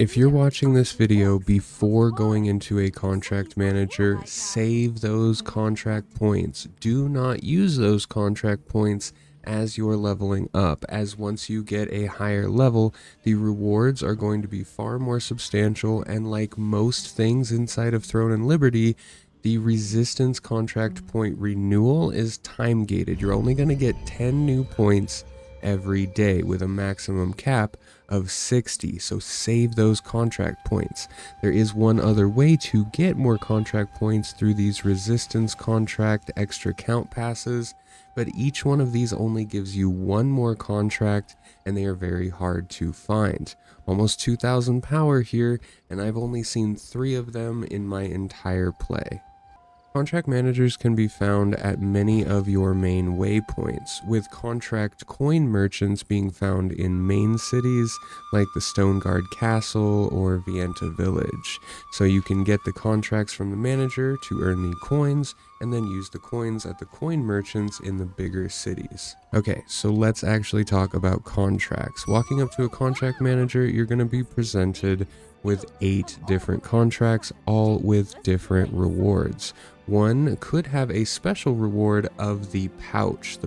If you're watching this video before going into a contract manager, save those contract points. Do not use those contract points as you're leveling up, as once you get a higher level, the rewards are going to be far more substantial, and like most things inside of Throne and Liberty, the resistance contract point renewal is time gated. You're only going to get 10 new points every day with a maximum cap of 60, so save those contract points. There is one other way to get more contract points through these resistance contract extra count passes, but each one of these only gives you one more contract and they are very hard to find. Almost 2,000 power here, and I've only seen 3 of them in my entire play. Contract managers can be found at many of your main waypoints, with contract coin merchants being found in main cities like the Stoneguard Castle or Vienta Village. So you can get the contracts from the manager to earn the coins, and then use the coins at the coin merchants in the bigger cities. Okay, so let's actually talk about contracts. Walking up to a contract manager, you're going to be presented with 8 different contracts, all with different rewards. One could have a special reward of the pouch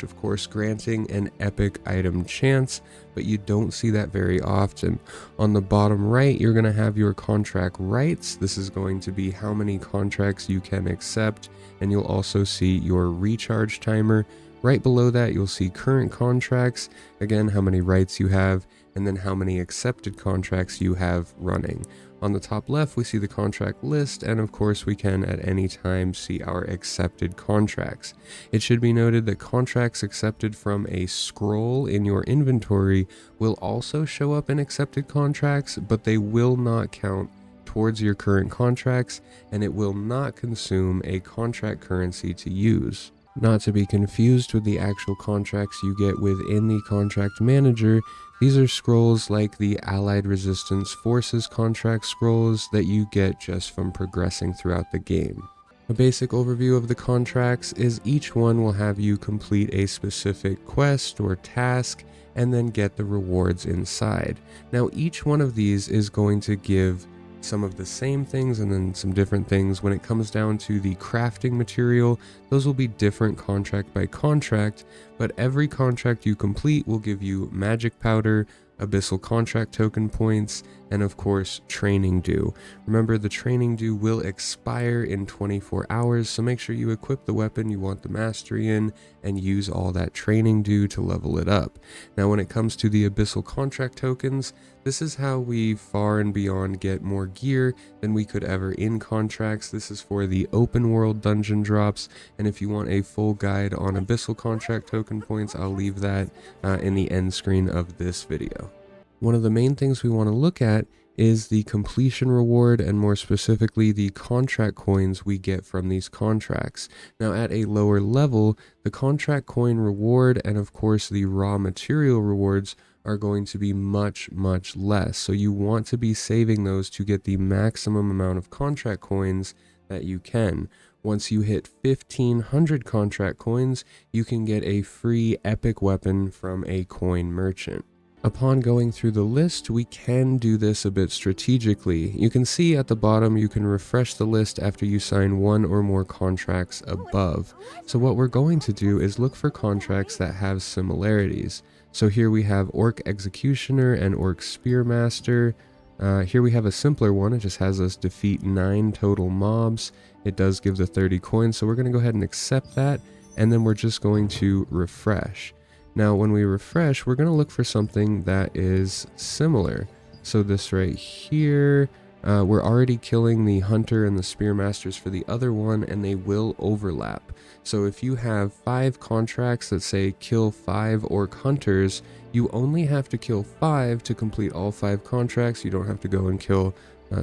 of course granting an epic item chance, but you don't see that very often. On the bottom right, you're going to have your contract rights. This is going to be how many contracts you can accept, and you'll also see your recharge timer. Right below that, you'll see current contracts, again how many rights you have, and then how many accepted contracts you have running. On the top left, we see the contract list, and of course we can at any time see our accepted contracts. It should be noted that contracts accepted from a scroll in your inventory will also show up in accepted contracts, but they will not count towards your current contracts, and it will not consume a contract currency to use. Not to be confused with the actual contracts you get within the contract manager, these are scrolls like the Allied Resistance Forces contract scrolls that you get just from progressing throughout the game. A basic overview of the contracts is each one will have you complete a specific quest or task and then get the rewards inside. Now each one of these is going to give some of the same things and then some different things. When it comes down to the crafting material, those will be different contract by contract, but every contract you complete will give you magic powder, abyssal contract token points, and of course training dew. Remember, the training dew will expire in 24 hours, so make sure you equip the weapon you want the mastery in and use all that training dew to level it up. Now when it comes to the abyssal contract tokens, this is how we far and beyond get more gear than we could ever in contracts. This is for the open world dungeon drops, and if you want a full guide on abyssal contract token points, I'll leave that in the end screen of this video. One of the main things we want to look at is the completion reward, and more specifically the contract coins we get from these contracts. Now at a lower level, the contract coin reward and of course the raw material rewards are going to be much less, so you want to be saving those to get the maximum amount of contract coins that you can. Once you hit 1,500 contract coins, you can get a free epic weapon from a coin merchant. Upon going through the list, we can do this a bit strategically. You can see at the bottom you can refresh the list after you sign 1 or more contracts above. So what we're going to do is look for contracts that have similarities. So here we have Orc Executioner and Orc Spearmaster. Here we have a simpler one. It just has us defeat 9 total mobs. It does give the 30 coins, so we're going to go ahead and accept that, and then we're just going to refresh. Now when we refresh, we're going to look for something that is similar. So this right here, we're already killing the Hunter and the Spearmasters for the other one, and they will overlap. So if you have 5 contracts that say kill 5 Orc Hunters, you only have to kill 5 to complete all 5 contracts. You don't have to go and kill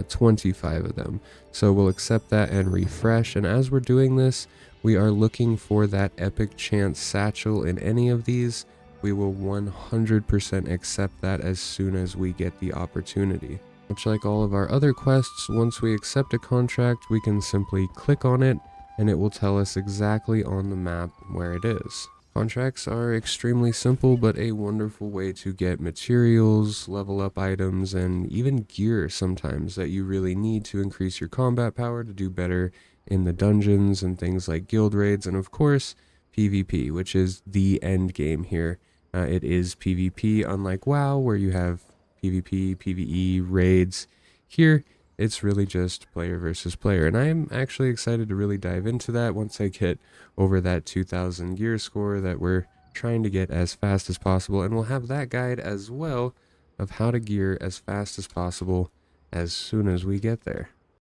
25 of them. So we'll accept that and refresh, and as we're doing this, we are looking for that epic chance satchel in any of these. We will 100% accept that as soon as we get the opportunity. Much like all of our other quests, once we accept a contract, we can simply click on it and it will tell us exactly on the map where it is. Contracts are extremely simple, but a wonderful way to get materials, level up items, and even gear sometimes that you really need to increase your combat power to do better in the dungeons and things like guild raids, and of course, PvP, which is the end game here. It is PvP, unlike WoW, where you have PvP, PvE, raids. Here, it's really just player versus player, and I am actually excited to really dive into that once I get over that 2000 gear score that we're trying to get as fast as possible, and we'll have that guide as well of how to gear as fast as possible as soon as we get there.